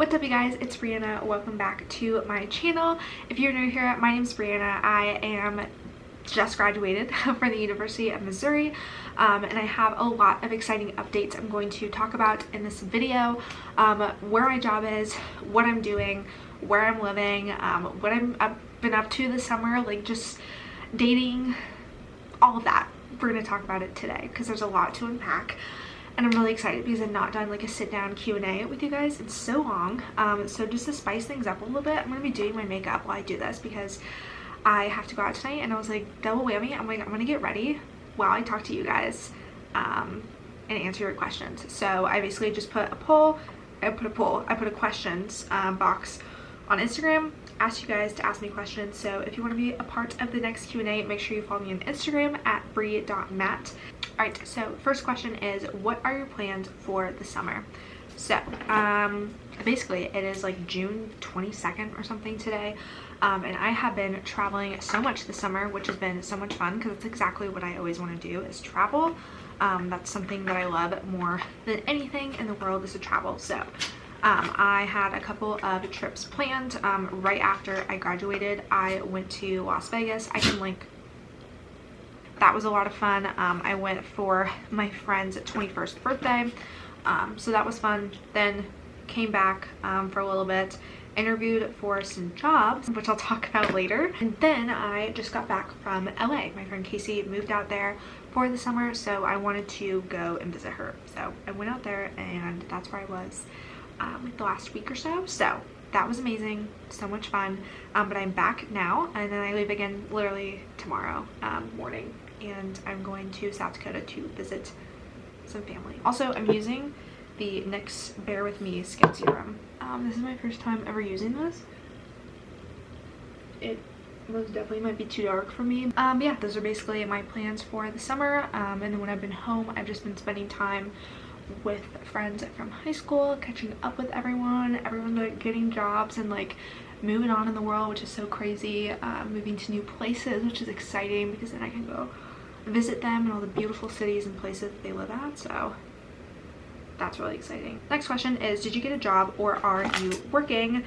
What's up you guys, it's Brianna. Welcome back to my channel. If you're new here, my name's Brianna. I am just graduated from the University of Missouri, and I have a lot of exciting updates I'm going to talk about in this video. Where my job is, what I'm doing, where I'm living, what I've been up to this summer, like just dating, all of that. We're going to talk about it today because there's a lot to unpack. And I'm really excited because I've not done like a sit-down Q&A with you guys in so long. So just to spice things up a little bit, I'm going to be doing my makeup while I do this because I have to go out tonight, and I was like, double whammy. I'm going to get ready while I talk to you guys and answer your questions. So I basically just put a poll. I put a questions box on Instagram. Asked you guys to ask me questions. So if you want to be a part of the next Q&A, make sure you follow me on Instagram at brie.mat. Alright, so first question is, what are your plans for the summer? So basically it is like June 22nd or something today, and I have been traveling so much this summer, which has been so much fun because it's exactly what I always want to do, is travel. That's something that I love more than anything in the world, is to travel. So I had a couple of trips planned. Right after I graduated, I went to Las Vegas. That was a lot of fun. I went for my friend's 21st birthday, so that was fun. Then came back for a little bit, interviewed for some jobs, which I'll talk about later. And then I just got back from LA. My friend Casey moved out there for the summer, so I wanted to go and visit her. So I went out there, and that's where I was like the last week or so. So that was amazing, so much fun. But I'm back now, and then I leave again literally tomorrow morning, and I'm going to South Dakota to visit some family. Also, I'm using the NYX Bear With Me Skin Serum. This is my first time ever using this. It most definitely might be too dark for me. But yeah, those are basically my plans for the summer. And then when I've been home, I've just been spending time with friends from high school, catching up with everyone's like getting jobs and like moving on in the world, which is so crazy. Moving to new places, which is exciting because then I can go visit them and all the beautiful cities and places that they live at. So that's really exciting. Next question is, did you get a job or are you working,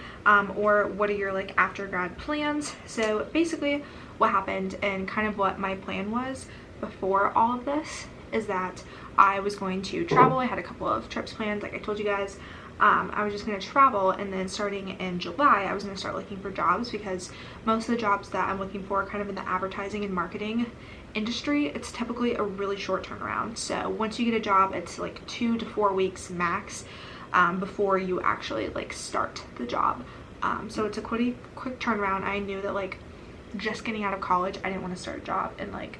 or what are your like after grad plans? So basically what happened and kind of what my plan was before all of this is that I was going to travel. I had a couple of trips planned, like I told you guys. I was just going to travel, and then starting in July I was going to start looking for jobs, because most of the jobs that I'm looking for kind of in the advertising and marketing industry, it's typically a really short turnaround. So once you get a job, it's like 2 to 4 weeks max before you actually like start the job. So it's a quick turnaround. I knew that like just getting out of college, I didn't want to start a job in like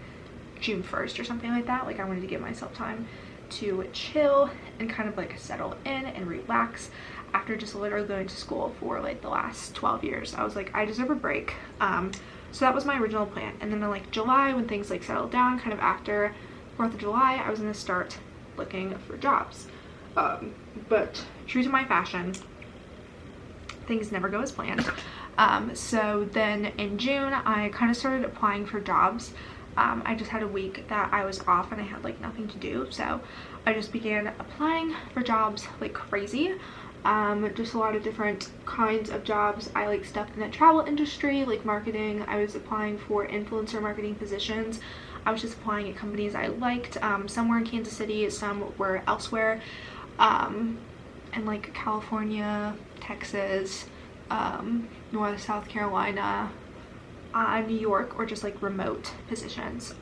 June 1st or something like that. Like I wanted to give myself time to chill and kind of like settle in and relax after just literally going to school for like the last 12 years. I was like, I deserve a break. So that was my original plan. And then in like July, when things like settled down, kind of after 4th of July, I was going to start looking for jobs. But true to my fashion, things never go as planned. So then in June, I kind of started applying for jobs. I just had a week that I was off and I had like nothing to do, so I just began applying for jobs like crazy. Just a lot of different kinds of jobs. I like stuff in the travel industry, like marketing. I was applying for influencer marketing positions. I was just applying at companies I liked. Some were in Kansas City, some were elsewhere, in like California, Texas, North, South Carolina, New York, or just like remote positions,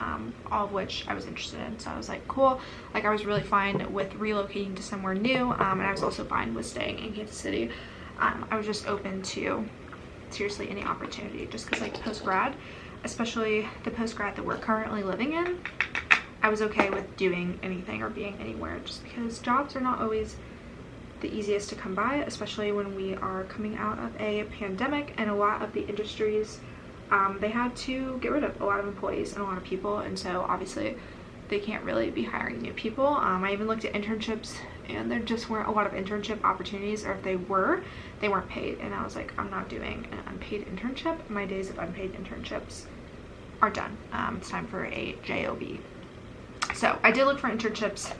all of which I was interested in. So I was like, cool. Like I was really fine with relocating to somewhere new, and I was also fine with staying in Kansas City. I was just open to seriously any opportunity, just because like post-grad, especially the post-grad that we're currently living in, I was okay with doing anything or being anywhere, just because jobs are not always the easiest to come by, especially when we are coming out of a pandemic, and a lot of the industries, they had to get rid of a lot of employees and a lot of people, and so obviously they can't really be hiring new people. I even looked at internships, and there just weren't a lot of internship opportunities, or if they were, they weren't paid, and I was like, I'm not doing an unpaid internship. My days of unpaid internships are done. It's time for a job. So I did look for internships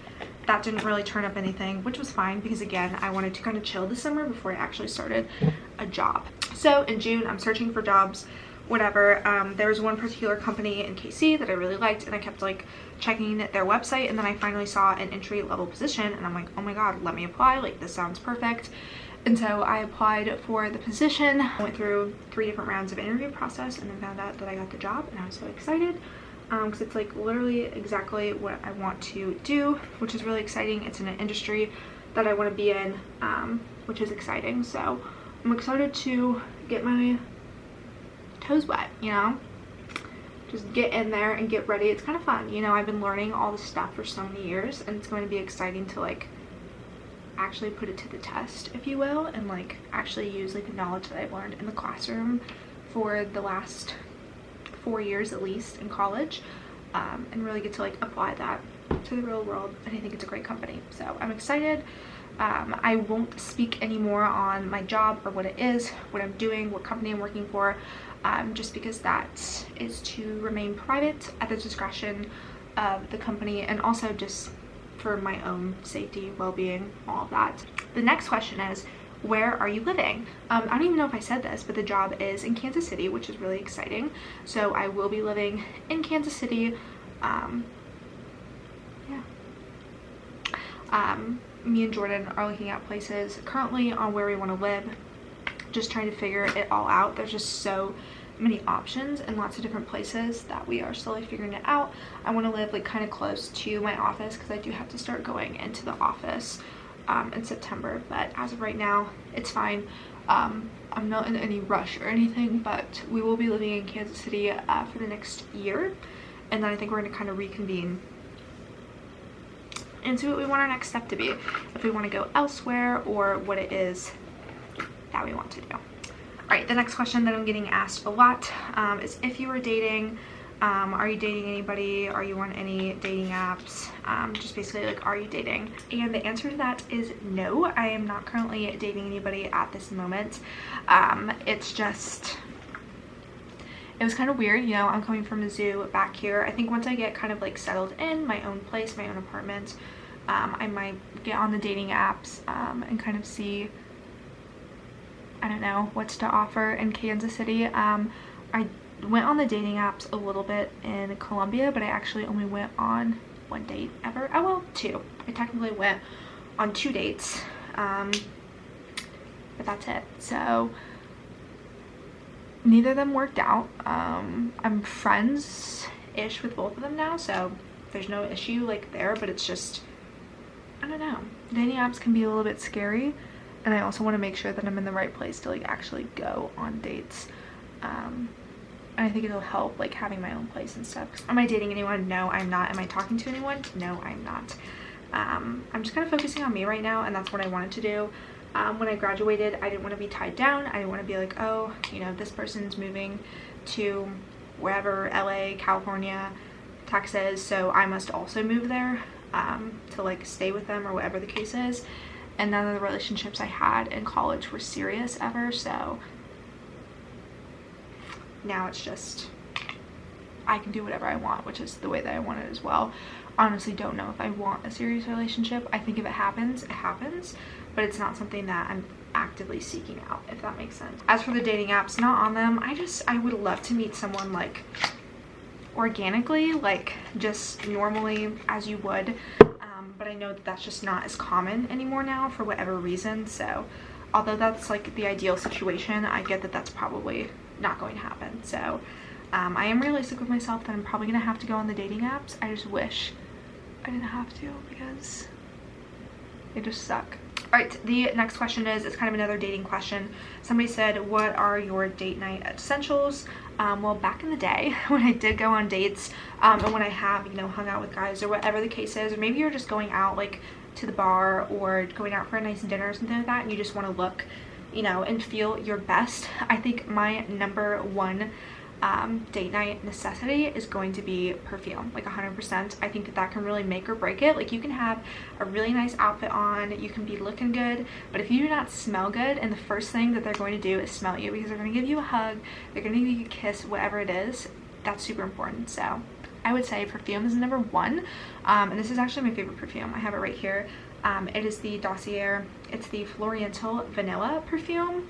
that didn't really turn up anything, which was fine because again, I wanted to kind of chill this summer before I actually started a job. So in June, I'm searching for jobs, whatever. There was one particular company in KC that I really liked, and I kept like checking their website, and then I finally saw an entry-level position, and I'm like, oh my god, let me apply, like this sounds perfect. And so I applied for the position. I went through 3 different rounds of interview process and then found out that I got the job, and I was so excited because it's like literally exactly what I want to do, which is really exciting. It's in an industry that I want to be in, which is exciting. So I'm excited to get my toes wet, you know, just get in there and get ready. It's kind of fun, you know. I've been learning all this stuff for so many years, and it's going to be exciting to like actually put it to the test, if you will, and like actually use like the knowledge that I've learned in the classroom for the last 4 years at least in college, and really get to like apply that to the real world. And I think it's a great company, so I'm excited. I won't speak anymore on my job or what it is, what I'm doing, what company I'm working for, just because that is to remain private at the discretion of the company, and also just for my own safety, well-being, all of that. The next question is, where are you living? I don't even know if I said this, but the job is in Kansas City, which is really exciting. So I will be living in Kansas City. Me and Jordan are looking at places currently on where we want to live, just trying to figure it all out. There's just so many options and lots of different places that we are slowly figuring it out. I want to live like kind of close to my office because I do have to start going into the office in September, but as of right now it's fine. I'm not in any rush or anything, but we will be living in Kansas City for the next year, and then I think we're going to kind of reconvene and see what we want our next step to be, if we want to go elsewhere or what it is that we want to do. Alright, the next question that I'm getting asked a lot is if you were dating, are you dating anybody? Are you on any dating apps? Just basically like, are you dating? And the answer to that is no. I am not currently dating anybody at this moment. It's just, it was kind of weird, you know. I'm coming from a zoo back here. I think once I get kind of like settled in my own place, my own apartment, I might get on the dating apps and kind of see, I don't know, what's to offer in Kansas City. I went on the dating apps a little bit in Colombia, but I actually only went on 1 date ever. Oh well, 2. I technically went on 2 dates, but that's it. So neither of them worked out. I'm friends-ish with both of them now, so there's no issue like there, but it's just, I don't know. Dating apps can be a little bit scary, and I also want to make sure that I'm in the right place to like actually go on dates. And I think it'll help like having my own place and stuff. Am I dating anyone? No, I'm not. Am I talking to anyone? No, I'm not. I'm just kind of focusing on me right now, and that's what I wanted to do. When I graduated, I didn't want to be tied down. I didn't want to be like, oh, you know, this person's moving to wherever, LA, California, Texas, so I must also move there to like stay with them or whatever the case is. And none of the relationships I had in college were serious ever, so now it's just, I can do whatever I want, which is the way that I want it as well. Honestly, don't know if I want a serious relationship. I think if it happens, it happens, but it's not something that I'm actively seeking out, if that makes sense. As for the dating apps, not on them. I would love to meet someone like organically, like just normally as you would, but I know that that's just not as common anymore now for whatever reason. So although that's like the ideal situation, I get that that's probably not going to happen. So I am realistic with myself that I'm probably gonna have to go on the dating apps. I just wish I didn't have to, because they just suck. Alright, the next question is, it's kind of another dating question. Somebody said, what are your date night essentials? Well, back in the day when I did go on dates, and when I have, you know, hung out with guys or whatever the case is, or maybe you're just going out like to the bar or going out for a nice dinner or something like that, and you just want to look, you know, and feel your best. I think my number one date night necessity is going to be perfume, like 100%. I think that that can really make or break it. Like, you can have a really nice outfit on, you can be looking good, but if you do not smell good, and the first thing that they're going to do is smell you, because they're going to give you a hug, they're going to give you a kiss, whatever it is, that's super important. So I would say perfume is number one. And this is actually my favorite perfume. I have it right here. It is the Dossier. It's the Floriental Vanilla perfume.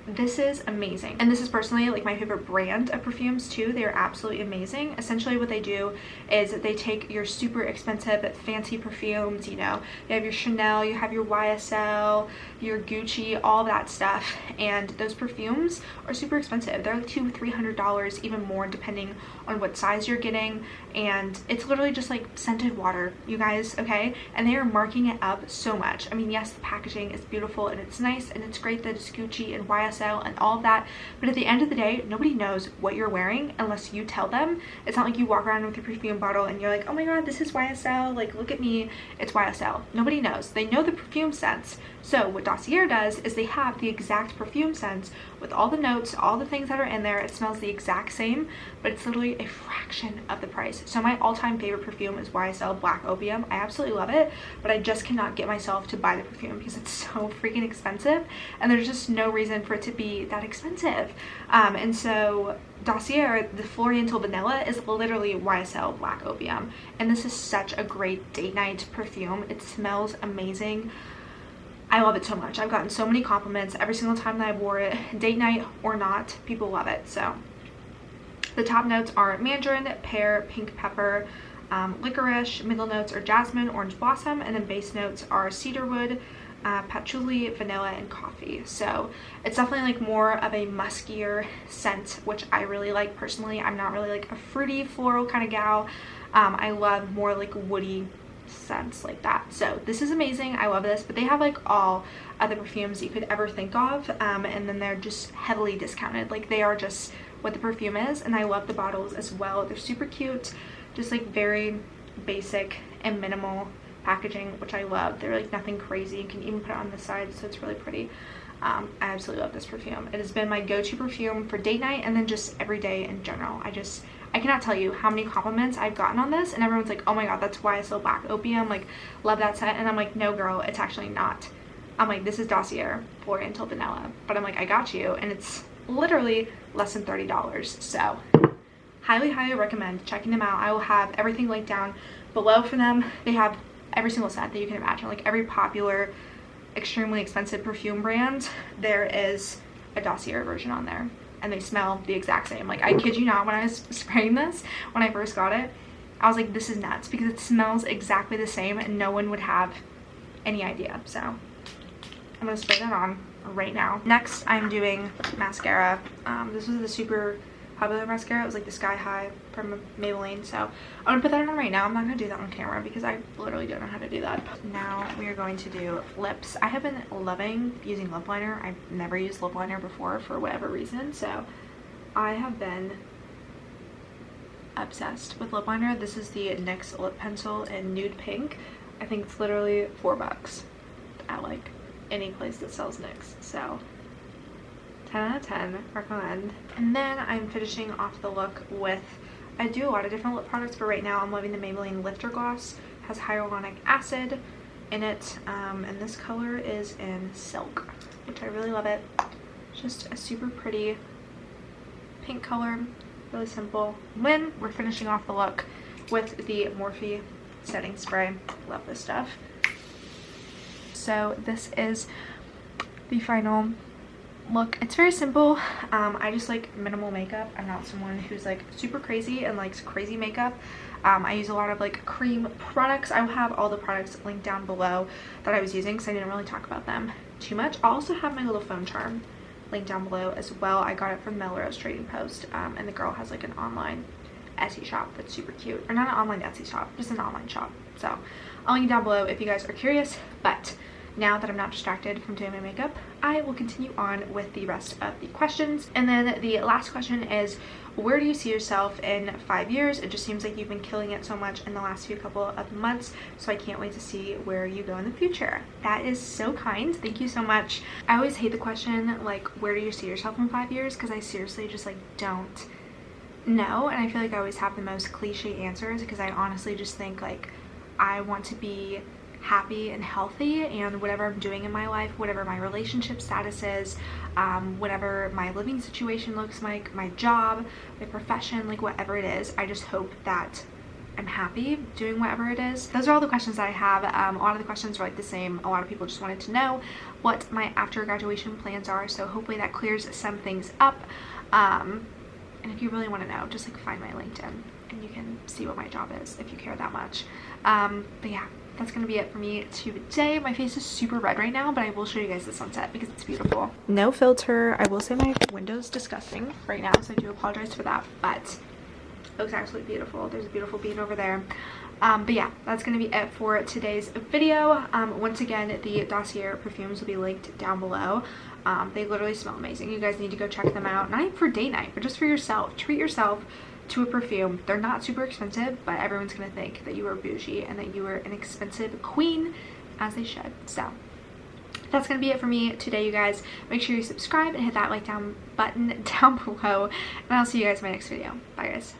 This is amazing, and this is personally like my favorite brand of perfumes too. They are absolutely amazing. Essentially what they do is they take your super expensive fancy perfumes, you know, you have your Chanel, you have your YSL, your Gucci, all that stuff, and those perfumes are super expensive. They're like $200–300, even more depending on what size you're getting, and it's literally just like scented water, you guys, okay? And they are marking it up so much. I mean, yes, the packaging is beautiful and it's nice and it's great that it's Gucci and YSL and all of that, but at the end of the day, nobody knows what you're wearing unless you tell them. It's not like you walk around with your perfume bottle and you're like, oh my god, this is YSL, like look at me, it's YSL. Nobody knows. They know the perfume scents. So what Dossier does is they have the exact perfume scents with all the notes, all the things that are in there. It smells the exact same, but it's literally a fraction of the price. So my all-time favorite perfume is YSL Black Opium. I absolutely love it, but I just cannot get myself to buy the perfume because it's so freaking expensive, and there's just no reason for it to be that expensive. And so Dossier, the Floriental Vanilla, is literally YSL Black Opium, and this is such a great date night perfume. It smells amazing. I love it so much. I've gotten so many compliments every single time that I wore it, date night or not. People love it. So the top notes are mandarin, pear, pink pepper, licorice. Middle notes are jasmine, orange blossom, and then base notes are cedarwood, patchouli, vanilla, and coffee. So it's definitely like more of a muskier scent, which I really like personally. I'm not really like a fruity floral kind of gal. I love more like woody scents like that. So this is amazing. I love this, but they have like all other perfumes you could ever think of, and then they're just heavily discounted. Like they are just what the perfume is, and I love the bottles as well. They're super cute, just like very basic and minimal packaging, which I love. They're like nothing crazy. You can even put it on the side, so it's really pretty. I absolutely love this perfume. It has been my go-to perfume for date night and then just every day in general. I cannot tell you how many compliments I've gotten on this, and everyone's like, oh my god, that's YSL Black Opium, like love that scent. And I'm like, no girl, it's actually not. I'm like, this is Dossier Floriental Vanilla, but I'm like, I got you, and it's literally less than $30. So highly recommend checking them out. I will have everything linked down below for them. They have every single scent that you can imagine, like every popular extremely expensive perfume brand, there is a Dossier version on there, and they smell the exact same. Like I kid you not, when I was spraying this when I first got it, I was like, this is nuts, because it smells exactly the same and no one would have any idea. So I'm gonna spray that on right now. Next I'm doing mascara. This was the super popular mascara. It was like the Sky High from Maybelline, so I'm gonna put that on right now. I'm not gonna do that on camera because I literally don't know how to do that. Now we are going to do lips. I have been loving using lip liner. I've never used lip liner before for whatever reason, so I have been obsessed with lip liner. This is the NYX lip pencil in nude pink. I think it's literally $4 at like any place that sells NYX, so 10 out of 10, recommend. And then I'm finishing off the look with, I do a lot of different lip products, but right now I'm loving the Maybelline Lifter Gloss. It has hyaluronic acid in it, and this color is in Silk, which I really love it. Just a super pretty pink color, really simple. Then we're finishing off the look with the Morphe setting spray. Love this stuff. So this is the final look. It's very simple. I just like minimal makeup. I'm not someone who's like super crazy and likes crazy makeup. I use a lot of like cream products. I will have all the products linked down below that I was using because I didn't really talk about them too much. I also have my little phone charm linked down below as well. I got it from Melrose Trading Post, and the girl has like an online Etsy shop that's super cute. Or not an online Etsy shop, just an online shop. So I'll link it down below if you guys are curious. But now that I'm not distracted from doing my makeup, I will continue on with the rest of the questions. And then the last question is, where do you see yourself in 5 years? It just seems like you've been killing it so much in the last few couple of months, so I can't wait to see where you go in the future. That is so kind. Thank you so much. I always hate the question, like, where do you see yourself in 5 years? Because I seriously just like don't know, and I feel like I always have the most cliche answers because I honestly just think like I want to be happy and healthy, and whatever I'm doing in my life, whatever my relationship status is, whatever my living situation looks like, my job, my profession, like whatever it is, I just hope that I'm happy doing whatever it is. Those are all the questions that I have. A lot of the questions are like the same. A lot of people just wanted to know what my after graduation plans are, so hopefully that clears some things up. And if you really want to know, just like find my LinkedIn and you can see what my job is if you care that much. But yeah, that's gonna be it for me today. My face is super red right now, but I will show you guys the sunset because it's beautiful. No filter. I will say my window's disgusting right now, so I do apologize for that, but it looks absolutely beautiful. There's a beautiful bean over there. But yeah, that's gonna be it for today's video. Once again, the dossier perfumes will be linked down below. They literally smell amazing. You guys need to go check them out, not even for date night, but just for yourself. Treat yourself to a perfume. They're not super expensive, but everyone's gonna think that you are bougie and that you are an expensive queen, as they should. So that's gonna be it for me today, you guys. Make sure you subscribe and hit that like button down below, and I'll see you guys in my next video. Bye guys.